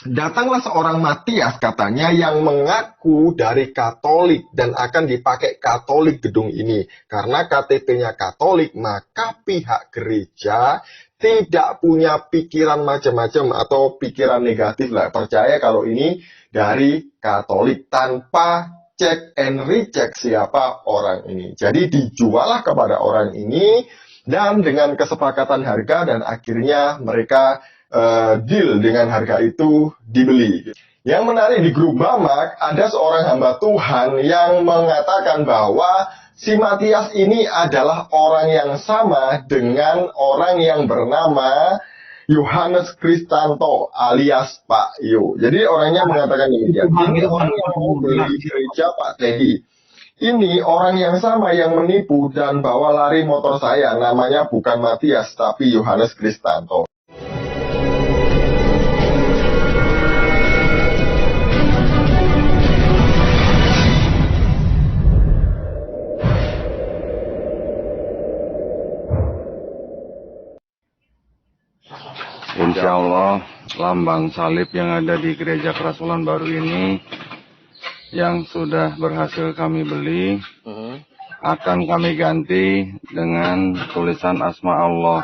Datanglah seorang Matias katanya yang mengaku dari Katolik dan akan dipakai Katolik gedung ini. Karena KTP-nya Katolik, maka pihak gereja tidak punya pikiran macam-macam atau pikiran negatif lah. Percaya kalau ini dari Katolik tanpa cek and recheck siapa orang ini. Jadi dijuallah kepada orang ini dan dengan kesepakatan harga dan akhirnya mereka deal dengan harga itu dibeli. Yang menarik di grup Mamak, ada seorang hamba Tuhan yang mengatakan bahwa si Matias ini adalah orang yang sama dengan orang yang bernama Yohanes Kristanto alias Pak Yo. Jadi orangnya mengatakan demikian. Ini orang yang mau beli gereja Pak Teddy. Ini orang yang sama yang menipu dan bawa lari motor saya. Namanya bukan Matias tapi Yohanes Kristanto. Insya Allah lambang salib yang ada di gereja Kerasulan baru ini yang sudah berhasil kami beli akan kami ganti dengan tulisan Asma Allah.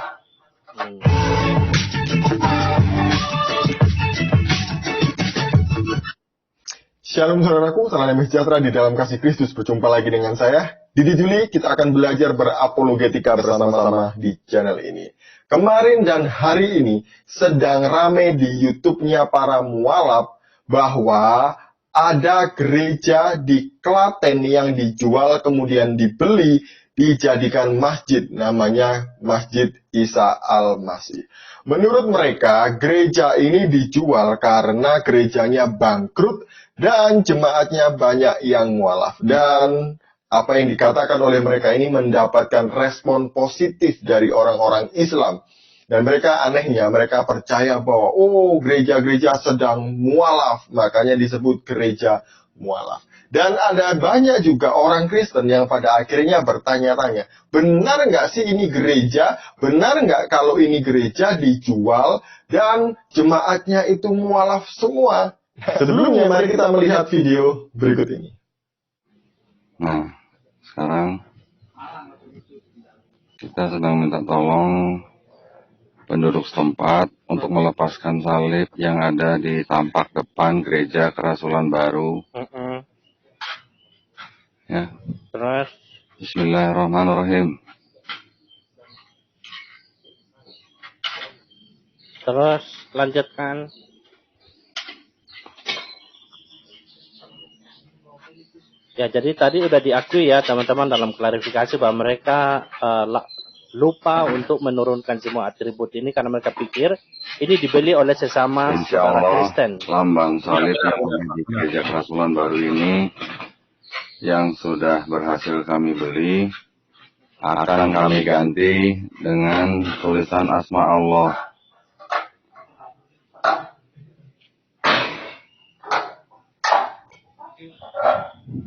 Shalom saudaraku, salam damai sejahtera di dalam kasih Kristus. Berjumpa lagi dengan saya, Didi Juli. Kita akan belajar berapologetika bersama-sama di channel ini. Kemarin dan hari ini sedang rame di YouTube-nya para mualaf bahwa ada gereja di Klaten yang dijual kemudian dibeli dijadikan masjid, namanya Masjid Isa Al-Masih. Menurut mereka, gereja ini dijual karena gerejanya bangkrut dan jemaatnya banyak yang mualaf. Dan apa yang dikatakan oleh mereka ini mendapatkan respon positif dari orang-orang Islam. Dan mereka anehnya, mereka percaya bahwa, gereja-gereja sedang mualaf, makanya disebut gereja mualaf. Dan ada banyak juga orang Kristen yang pada akhirnya bertanya-tanya, benar nggak sih ini gereja? Benar nggak kalau ini gereja dijual dan jemaatnya itu mualaf semua? Sebelumnya, mari kita melihat video berikut ini. Nah, sekarang kita sedang minta tolong penduduk setempat untuk melepaskan salib yang ada di tampak depan gereja Kerasulan baru. Ya. Terus Bismillahirrahmanirrahim. Terus lanjutkan. Ya, jadi tadi udah diakui ya teman-teman dalam klarifikasi bahwa mereka lupa untuk menurunkan semua atribut ini karena mereka pikir ini dibeli oleh sesama saudara Kristen. Lambang salib yang ada di gereja Kerasulan baru ini yang sudah berhasil kami beli akan kami ganti dengan tulisan Asma Allah.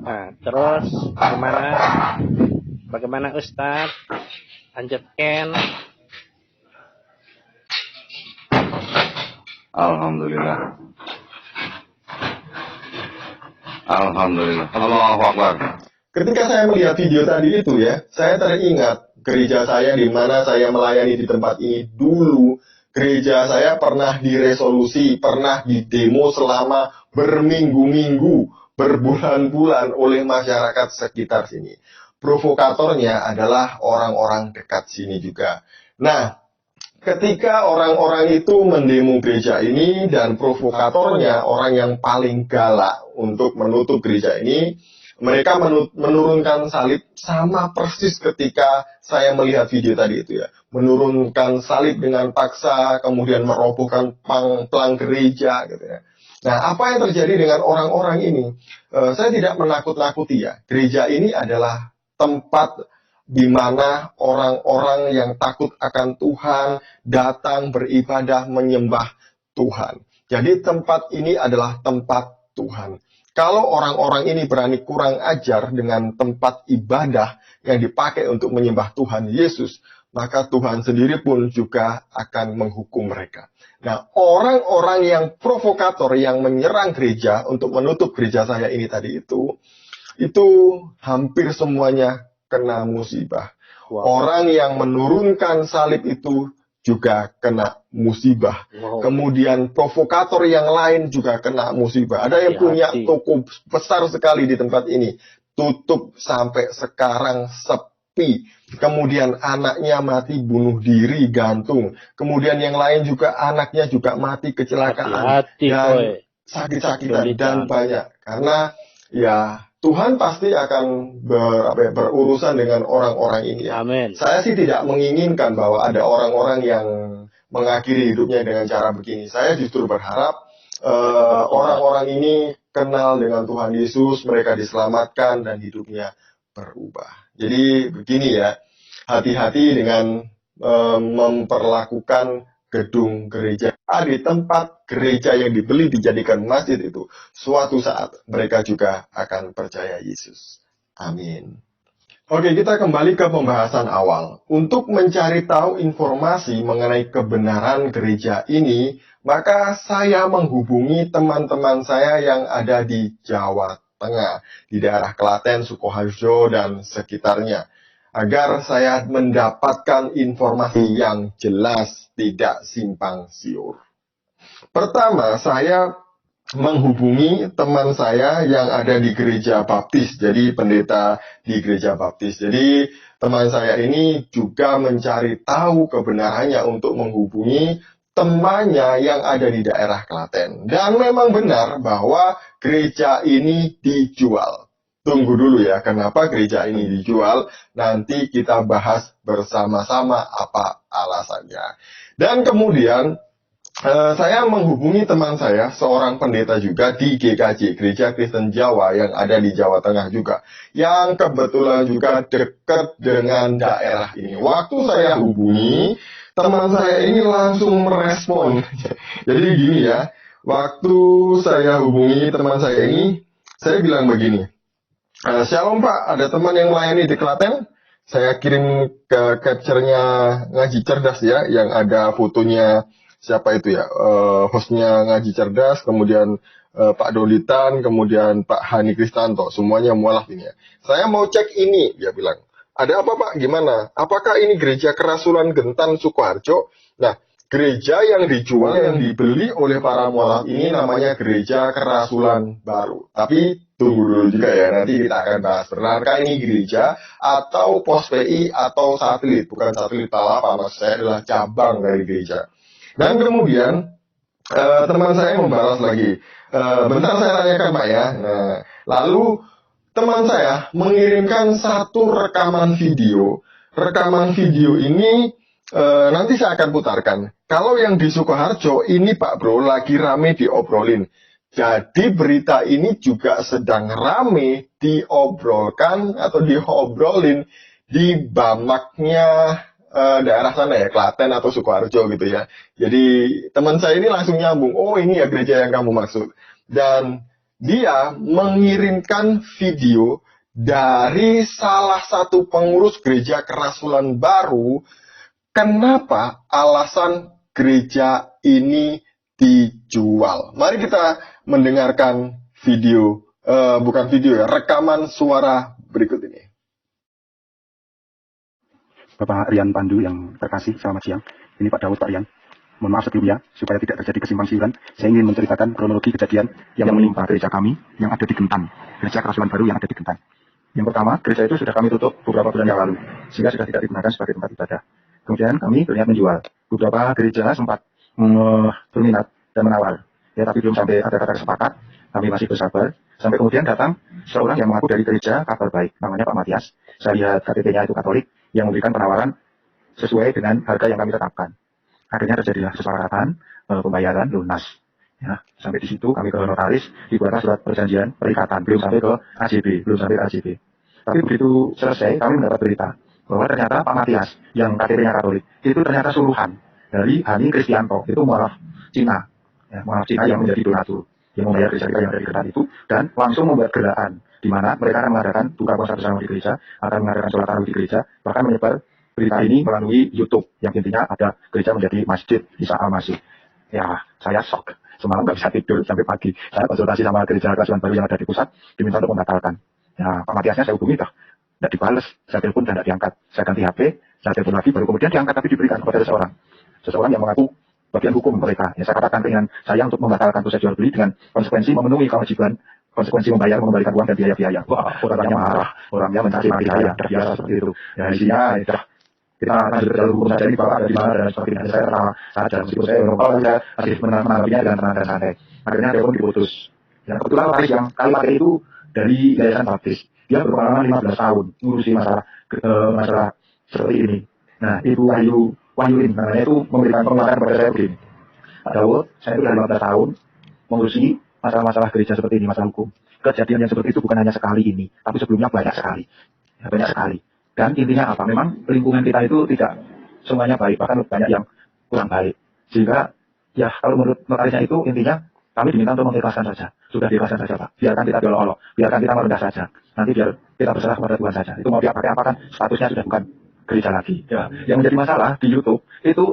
Nah, terus bagaimana Ustadz? Lanjutkan. Alhamdulillah. Allahu Akbar. Ketika saya melihat video tadi itu ya, saya teringat gereja saya di mana saya melayani di tempat ini dulu. Gereja saya pernah diresolusi, pernah didemo selama berminggu-minggu, berbulan-bulan oleh masyarakat sekitar sini. Provokatornya adalah orang-orang dekat sini juga. Nah, ketika orang-orang itu mendemo gereja ini dan provokatornya orang yang paling galak untuk menutup gereja ini, mereka menurunkan salib sama persis ketika saya melihat video tadi itu ya. Menurunkan salib dengan paksa, kemudian merobohkan pelang gereja gitu ya. Nah, apa yang terjadi dengan orang-orang ini? Saya tidak menakut-nakuti ya. Gereja ini adalah tempat di mana orang-orang yang takut akan Tuhan datang beribadah menyembah Tuhan. Jadi tempat ini adalah tempat Tuhan. Kalau orang-orang ini berani kurang ajar dengan tempat ibadah yang dipakai untuk menyembah Tuhan Yesus, maka Tuhan sendiri pun juga akan menghukum mereka. Nah, orang-orang yang provokator yang menyerang gereja untuk menutup gereja saya ini tadi itu hampir semuanya kena musibah. Wow. Orang yang menurunkan salib itu juga kena musibah. Wow. Kemudian provokator yang lain juga kena musibah. Ada yang punya Hati-hati. toko besar sekali di tempat ini, tutup sampai sekarang sepi. Kemudian anaknya mati bunuh diri gantung. Kemudian yang lain juga anaknya juga mati kecelakaan Hati-hati, dan boy. sakit-sakitan dan Kesulitan. banyak. Karena ya Tuhan pasti akan berurusan dengan orang-orang ini ya. Amin. Saya sih tidak menginginkan bahwa ada orang-orang yang mengakhiri hidupnya dengan cara begini. Saya justru berharap orang-orang ini kenal dengan Tuhan Yesus, mereka diselamatkan dan hidupnya berubah. Jadi begini ya, hati-hati dengan memperlakukan gedung gereja di tempat gereja yang dibeli dijadikan masjid itu. Suatu saat mereka juga akan percaya Yesus. Amin. Oke, kita kembali ke pembahasan awal. Untuk mencari tahu informasi mengenai kebenaran gereja ini, maka saya menghubungi teman-teman saya yang ada di Jawa Tengah, di daerah Klaten, Sukoharjo, dan sekitarnya, agar saya mendapatkan informasi yang jelas, tidak simpang siur. Pertama, saya menghubungi teman saya yang ada di gereja baptis, jadi pendeta di gereja baptis. Jadi teman saya ini juga mencari tahu kebenarannya untuk menghubungi temannya yang ada di daerah Klaten. Dan memang benar bahwa gereja ini dijual. Tunggu dulu ya, kenapa gereja ini dijual? Nanti kita bahas bersama-sama apa alasannya. Dan kemudian saya menghubungi teman saya, seorang pendeta juga di GKJ, Gereja Kristen Jawa yang ada di Jawa Tengah juga, yang kebetulan juga dekat dengan daerah ini. Waktu saya hubungi, teman saya ini langsung merespon. Jadi gini ya, waktu saya hubungi teman saya ini, saya bilang begini, "Shalom Pak, ada teman yang melayani di Klaten?" Saya kirim ke capture-nya Ngaji Cerdas ya, yang ada fotonya siapa itu ya, hostnya Ngaji Cerdas, kemudian Pak Dolitan, kemudian Pak Hani Kristanto, semuanya mualaf ini ya. Saya mau cek ini, dia bilang. Ada apa Pak? Gimana? Apakah ini gereja Kerasulan Gentan Sukoharjo? Nah, gereja yang dijual, yang dibeli oleh para mualaf ini namanya Gereja Kerasulan Baru. Tapi tunggu dulu juga ya, nanti kita akan bahas. Benarkah ini gereja atau pos PI atau satelit? Bukan satelit apa, maksud saya adalah cabang dari gereja. Dan kemudian teman saya membalas lagi, bentar saya tanyakan Pak ya. Nah, lalu teman saya mengirimkan satu rekaman video. Rekaman video ini nanti saya akan putarkan. Kalau yang di Sukoharjo ini Pak Bro lagi rame diobrolin. Jadi berita ini juga sedang rame diobrolkan atau diobrolin di Bamaknya daerah sana ya, Klaten atau Sukoharjo gitu ya. Jadi teman saya ini langsung nyambung, oh ini ya gereja yang kamu maksud. Dan dia mengirimkan video dari salah satu pengurus gereja Kerasulan Baru, kenapa alasan gereja ini dijual. Mari kita mendengarkan video, bukan video ya, rekaman suara berikut ini. Bapak Rian Pandu yang terkasih, selamat siang. Ini Pak Daud, Pak Rian. Mohon maaf sebelumnya, supaya tidak terjadi kesimpang siuran, saya ingin menceritakan kronologi kejadian yang menimpa gereja kami yang ada di Gentan, gereja Kerasulan Baru yang ada di Gentan. Yang pertama, gereja itu sudah kami tutup beberapa bulan yang lalu, sehingga sudah tidak digunakan sebagai tempat ibadah. Kemudian kami berniat menjual. Beberapa gereja sempat berminat dan menawar, ya tapi belum sampai ada kata sepakat. Kami masih bersabar, sampai kemudian datang seorang yang mengaku dari gereja Kabar Baik, namanya Pak Matias. Saya lihat KTP-nya itu Katolik, yang memberikan penawaran sesuai dengan harga yang kami tetapkan. Akhirnya terjadilah kesepakatan pembayaran lunas. Ya, sampai di situ kami ke notaris, dibuatlah surat perjanjian perikatan, belum sampai ke AJB, Tapi begitu selesai, kami mendapat berita bahwa ternyata Pak Matias yang KTP-nya Katolik itu ternyata suruhan dari Hani Kristianto, itu mualaf Cina, ya, mualaf Cina yang menjadi donatur, yang membayar gereja yang dari Gentan itu, dan langsung membuat gerakan di mana mereka akan mengadakan buka puasa bersama di gereja, akan mengadakan sholat tarawih di gereja, bahkan menyebar berita ini melalui YouTube, yang intinya ada gereja menjadi masjid Isa Al-Masih. Ya, saya shock. Semalam nggak bisa tidur sampai pagi. Saya konsultasi sama gereja kerasulan baru yang ada di pusat, diminta untuk membatalkan. Ya, Pak Matiasnya saya hubungi, tidak dibales. Saya telepon dan tidak diangkat. Saya ganti HP, saya telepon lagi, baru kemudian diangkat, tapi diberikan kepada seseorang yang mengaku bagian hukum mereka. Ya, saya katakan keinginan saya untuk membatalkan proses jual beli dengan konsekuensi memenuhi kewajiban, konsekuensi mengembalikan uang dan biaya-biaya. Wah, orangnya marah, orangnya mencari maki saya, biasa seperti itu. Ya, isinya ya, kita lanjut ke jalur hukum saja, ini Bapak ada di mana dan sebagainya. Saya tertawa saja, meskipun saya saya masih menanggapinya dengan tenang dan santai. Akhirnya telepon diputus. Yang kebetulan Paris yang kali pakai itu dari Yayasan Baptis. Dia berpengalaman 15 tahun ngurusi masalah seperti ini. Nah, Ibu Wahyulin namanya itu memberikan penguatan kepada saya begini. Pak Daud, saya itu 15 tahun mengurusi masalah-masalah gereja seperti ini, masalah hukum. Kejadian yang seperti itu bukan hanya sekali ini, tapi sebelumnya banyak sekali. Ya, banyak sekali. Dan intinya apa? Memang lingkungan kita itu tidak semuanya baik, bahkan banyak yang kurang baik. Sehingga, ya kalau menurut notarisnya itu intinya kami diminta untuk mengikhlaskan saja. Sudah diikhlaskan saja, Pak. Biarkan kita diolok-olok, biarkan kita merendah saja. Nanti biar kita berserah kepada Tuhan saja. Itu mau diapakan statusnya sudah bukan gereja lagi. Ya. Yang menjadi masalah di YouTube itu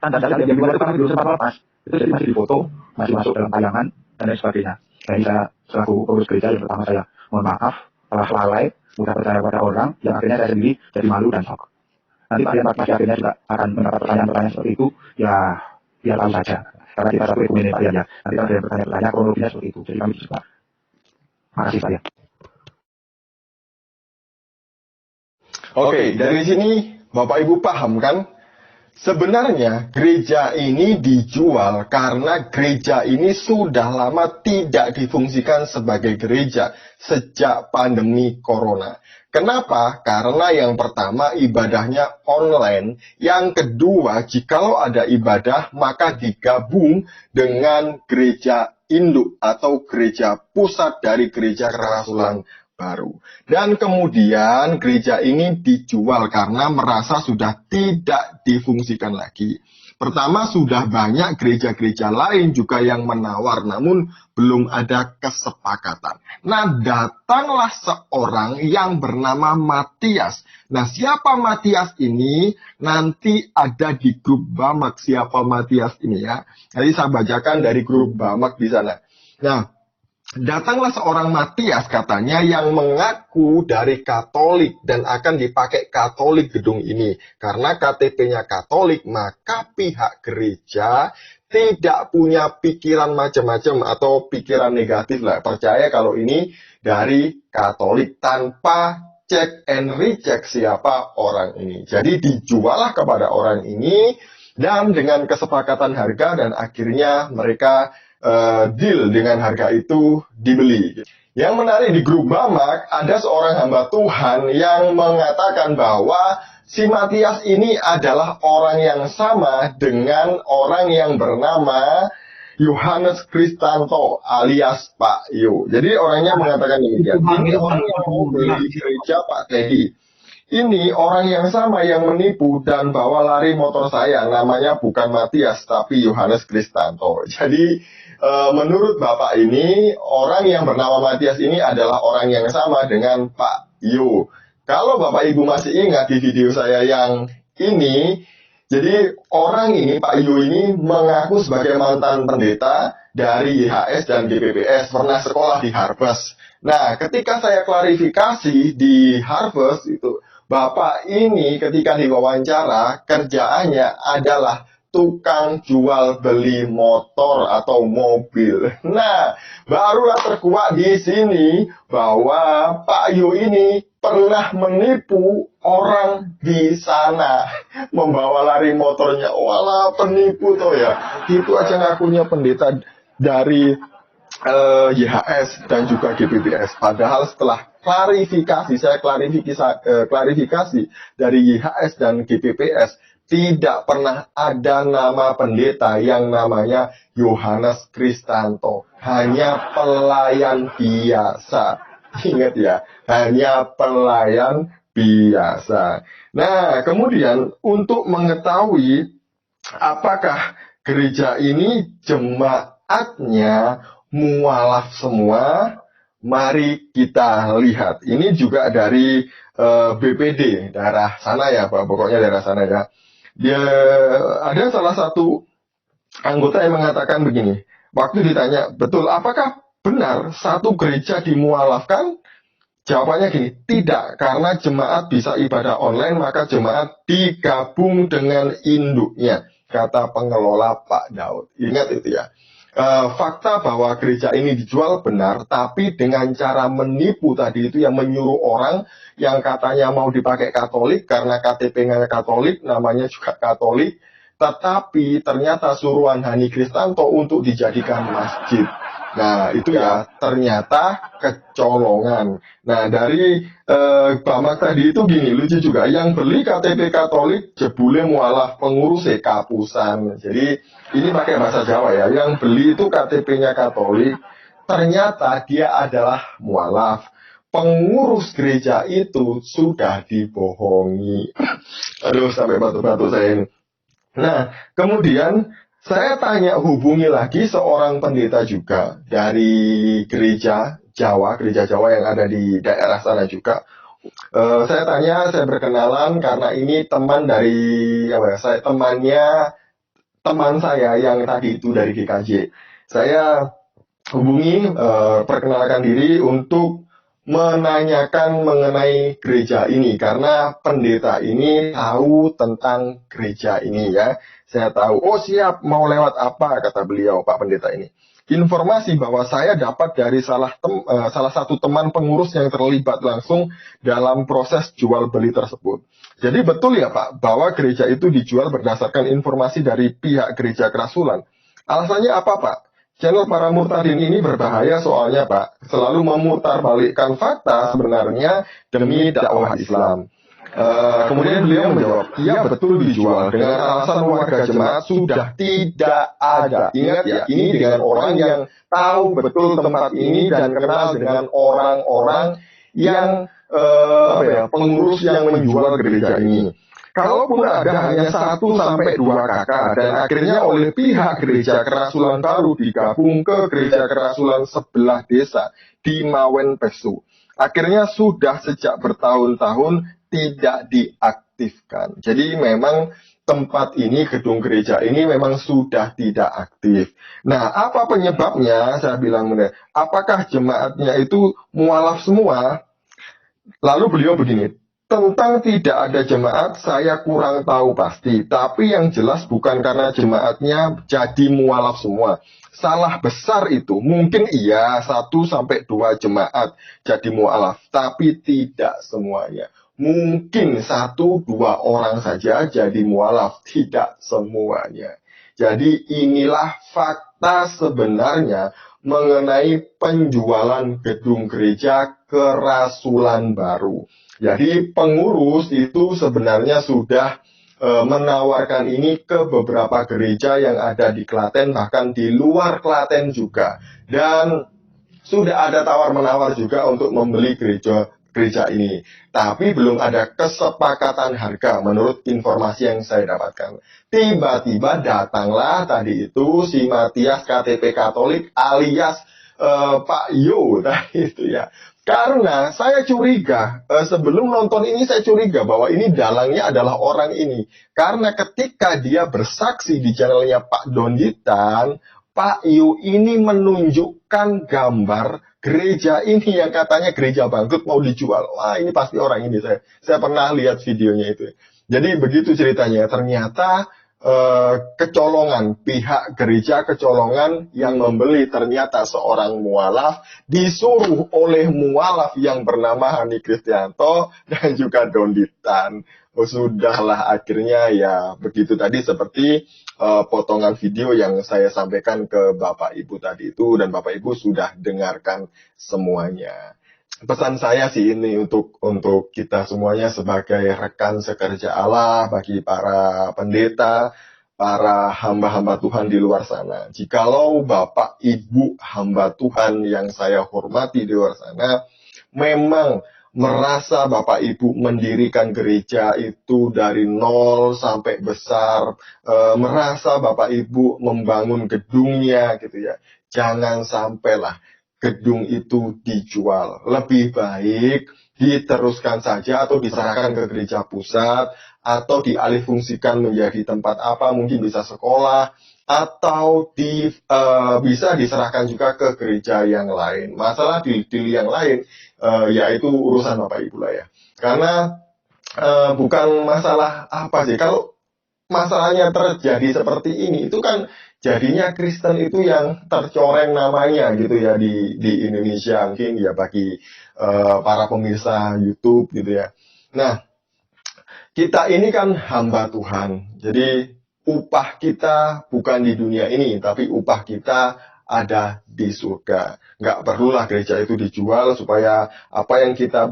tanda-tanda yang dimulai itu kami belum sempat lepas. Itu jadi masih difoto, masih masuk dalam tayangan dan lain sebagainya. Jadi saya selaku pengurus gereja yang pertama saya mohon maaf telah lalai, mudah percaya pada orang yang akhirnya saya sendiri jadi malu dan shock. Nanti Pak Masih akhirnya juga akan mendapat pertanyaan-pertanyaan seperti itu, ya biar tahu saja. Karena kita satu ekumenik Pak Yan ya. Nanti kalau ada yang bertanya-tanya kronologinya seperti itu. Jadi kami juga. Makasih Pak Yan. Oke, dari sini Bapak Ibu paham kan? Sebenarnya gereja ini dijual karena gereja ini sudah lama tidak difungsikan sebagai gereja sejak pandemi corona. Kenapa? Karena yang pertama ibadahnya online, yang kedua jikalau ada ibadah maka digabung dengan gereja induk atau gereja pusat dari gereja kerasulan baru. Dan kemudian gereja ini dijual karena merasa sudah tidak difungsikan lagi. Pertama, sudah banyak gereja-gereja lain juga yang menawar, namun belum ada kesepakatan. Nah, datanglah seorang yang bernama Matias. Nah, siapa Matias ini? Nanti ada di grup Bamak siapa Matias ini ya. Jadi saya bacakan dari grup Bamak di sana. Nah, datanglah seorang Matias katanya yang mengaku dari Katolik dan akan dipakai Katolik gedung ini. Karena KTP-nya Katolik, maka pihak gereja tidak punya pikiran macam-macam atau pikiran negatif lah. Percaya kalau ini dari Katolik tanpa cek and recheck siapa orang ini. Jadi dijualah kepada orang ini dan dengan kesepakatan harga dan akhirnya mereka deal dengan harga itu dibeli. Yang menarik di grup Bamak ada seorang hamba Tuhan yang mengatakan bahwa si Matias ini adalah orang yang sama dengan orang yang bernama Yohanes Kristanto alias Pak Yo. Jadi orangnya mengatakan demikian. Ini orang yang mau beli gereja Pak Teddy. Ini orang yang sama yang menipu dan bawa lari motor saya. Namanya bukan Matias tapi Yohanes Kristanto. Jadi menurut Bapak ini, orang yang bernama Matias ini adalah orang yang sama dengan Pak Yo. Kalau Bapak Ibu masih ingat di video saya yang ini, jadi orang ini, Pak Yo ini mengaku sebagai mantan pendeta dari YHS dan GPPS, pernah sekolah di Harvest. Nah, ketika saya klarifikasi di Harvest itu, Bapak ini ketika diwawancara kerjaannya adalah tukang jual beli motor atau mobil. Nah, barulah terkuak di sini bahwa Pak Yo ini pernah menipu orang di sana, membawa lari motornya. Walah, penipu toh ya. Itu aja ngakunya pendeta dari YHS dan juga GPPS. Padahal setelah saya klarifikasi dari YHS dan GPPS, tidak pernah ada nama pendeta yang namanya Yohanes Kristanto. Hanya pelayan biasa. Ingat ya, hanya pelayan biasa. Nah, kemudian untuk mengetahui apakah gereja ini jemaatnya mualaf semua, mari kita lihat. Ini juga dari BPD, daerah sana ya Pak, pokoknya daerah sana ya. Dia ada salah satu anggota yang mengatakan begini, waktu ditanya, betul apakah benar satu gereja dimualafkan? Jawabannya gini, tidak, karena jemaat bisa ibadah online, maka jemaat digabung dengan induknya, kata pengelola Pak Daud. Ingat itu ya. Fakta bahwa gereja ini dijual benar, tapi dengan cara menipu tadi itu yang menyuruh orang yang katanya mau dipakai Katolik, karena KTP-nya Katolik, namanya juga Katolik, tetapi ternyata suruhan Hani Kristanto untuk dijadikan masjid. Nah, itu ya ternyata kecolongan. Nah, dari Bamak tadi itu gini, lucu juga. Yang beli KTP Katolik, jebule mualaf pengurus kapusan. Jadi, ini pakai bahasa Jawa ya. Yang beli itu KTP-nya Katolik, ternyata dia adalah mualaf. Pengurus gereja itu sudah dibohongi. Aduh, sampai batu-batu saya ini. Nah, kemudian saya tanya, hubungi lagi seorang pendeta juga dari gereja Jawa yang ada di daerah sana juga. Saya tanya, saya berkenalan karena ini teman dari teman saya yang tadi itu dari GKJ. Saya hubungi, perkenalkan diri untuk menanyakan mengenai gereja ini karena pendeta ini tahu tentang gereja ini ya. Saya tahu, oh siap, mau lewat apa, kata beliau, Pak Pendeta ini. Informasi bahwa saya dapat dari salah satu teman pengurus yang terlibat langsung dalam proses jual beli tersebut. Jadi betul ya Pak, bahwa gereja itu dijual berdasarkan informasi dari pihak gereja kerasulan. Alasannya apa Pak? Channel para murtadin ini berbahaya soalnya Pak, selalu memutarbalikkan fakta sebenarnya demi dakwah Islam. Kemudian beliau menjawab, iya betul dijual dengan alasan warga jemaat sudah tidak ada. Ingat ya, ini dengan orang yang tahu betul tempat ini dan kenal dengan orang-orang yang pengurus yang menjual gereja ini. Kalaupun ada hanya 1 sampai 2 kakak dan akhirnya oleh pihak gereja kerasulan baru digabung ke gereja kerasulan sebelah desa di Mawen Pesu. Akhirnya sudah sejak bertahun-tahun tidak diaktifkan. Jadi memang tempat ini, gedung gereja ini memang sudah tidak aktif. Nah, apa penyebabnya? Saya bilang, apakah jemaatnya itu mualaf semua? Lalu beliau begini, tentang tidak ada jemaat saya kurang tahu pasti, tapi yang jelas bukan karena jemaatnya jadi mualaf semua. Salah besar itu, mungkin iya 1 sampai 2 jemaat jadi mualaf, tapi tidak semuanya. Mungkin 1-2 orang saja jadi mualaf, tidak semuanya. Jadi inilah fakta sebenarnya mengenai penjualan gedung gereja kerasulan baru. Jadi pengurus itu sebenarnya sudah menawarkan ini ke beberapa gereja yang ada di Klaten, bahkan di luar Klaten juga. Dan sudah ada tawar-menawar juga untuk membeli gereja ini. Tapi belum ada kesepakatan harga menurut informasi yang saya dapatkan. Tiba-tiba datanglah tadi itu si Matias KTP Katolik alias Pak Yo tadi itu ya. Karena saya curiga, sebelum nonton ini saya curiga bahwa ini dalangnya adalah orang ini. Karena ketika dia bersaksi di channelnya Pak Donditan, Pak Yu ini menunjukkan gambar gereja ini yang katanya gereja bangkrut mau dijual. Wah, ini pasti orang ini. Saya pernah lihat videonya itu. Jadi begitu ceritanya. Ternyata kecolongan, pihak gereja kecolongan yang membeli ternyata seorang mualaf, disuruh oleh mualaf yang bernama Hani Kristianto dan juga Donditan. Oh, sudahlah akhirnya ya begitu tadi seperti potongan video yang saya sampaikan ke Bapak Ibu tadi itu, dan Bapak Ibu sudah dengarkan semuanya. Pesan saya sih ini untuk kita semuanya sebagai rekan sekerja Allah, bagi para pendeta, para hamba-hamba Tuhan di luar sana. Jikalau Bapak Ibu hamba Tuhan yang saya hormati di luar sana, memang merasa Bapak Ibu mendirikan gereja itu dari nol sampai besar, merasa Bapak Ibu membangun gedungnya gitu ya, jangan sampailah gedung itu dijual. Lebih baik diteruskan saja atau diserahkan ke gereja pusat atau dialihfungsikan menjadi tempat apa, mungkin bisa sekolah atau bisa diserahkan juga ke gereja yang lain. Masalah di yang lain yaitu urusan Bapak Ibu lah ya. Karena bukan masalah apa sih, kalau masalahnya terjadi seperti ini, itu kan jadinya Kristen itu yang tercoreng namanya gitu ya di Indonesia, mungkin ya bagi para pemirsa YouTube gitu ya. Nah, kita ini kan hamba Tuhan, jadi upah kita bukan di dunia ini, tapi upah kita ada di surga. Nggak perlulah gereja itu dijual supaya apa yang kita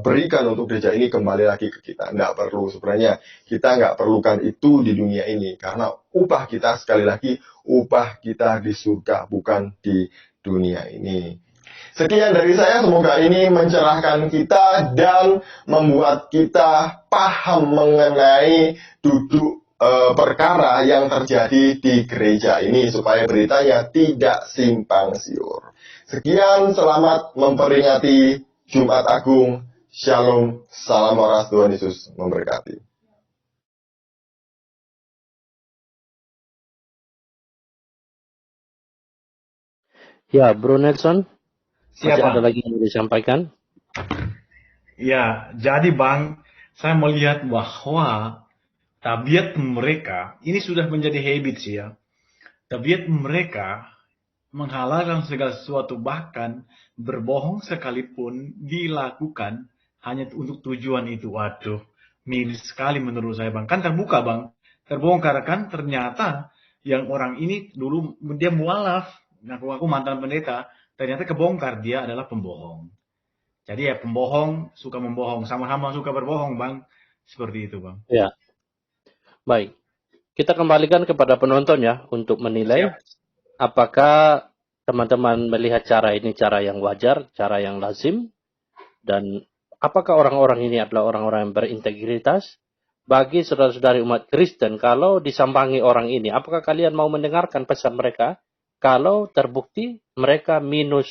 berikan untuk gereja ini kembali lagi ke kita. Nggak perlu sebenarnya. Kita nggak perlukan itu di dunia ini. Karena upah kita, sekali lagi, upah kita di surga, bukan di dunia ini. Sekian dari saya, semoga ini mencerahkan kita dan membuat kita paham mengenai duduk perkara yang terjadi di gereja ini supaya beritanya tidak simpang siur. Sekian, selamat memperingati Jumat Agung. Shalom, salam waras, Tuhan Yesus memberkati. Ya, Bro Nelson, masih ada Siapa? lagi yang disampaikan? Ya, jadi Bang, saya melihat bahwa tabiat mereka, ini sudah menjadi habit sih ya. Tabiat mereka menghalalkan segala sesuatu, bahkan berbohong sekalipun dilakukan hanya untuk tujuan itu. Waduh, miris sekali menurut saya Bang. Kan terbuka Bang, terbongkar kan ternyata yang orang ini dulu dia mualaf, ngaku-ngaku mantan pendeta, ternyata kebongkar dia adalah pembohong. Jadi ya pembohong suka membohong, sama-sama suka berbohong Bang. Seperti itu Bang. Ya, baik. Kita kembalikan kepada penonton ya untuk menilai Siap. apakah teman-teman melihat cara ini cara yang wajar, cara yang lazim, dan apakah orang-orang ini adalah orang-orang yang berintegritas. Bagi saudara-saudari umat Kristen, kalau disambangi orang ini, apakah kalian mau mendengarkan pesan mereka? Kalau terbukti mereka minus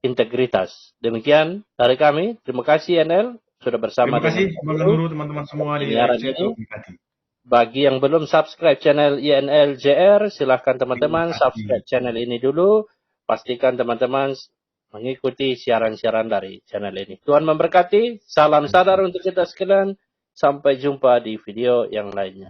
integritas. Demikian dari kami. Terima kasih NL sudah bersama Terima kasih dengan Bang Guru, teman-teman semua di penyiaran RC ini. Berkati. Bagi yang belum subscribe channel INL JR, silahkan teman-teman Terima kasih. subscribe channel ini dulu. Pastikan teman-teman mengikuti siaran-siaran dari channel ini. Tuhan memberkati. Salam sadar untuk kita sekalian. Sampai jumpa di video yang lainnya.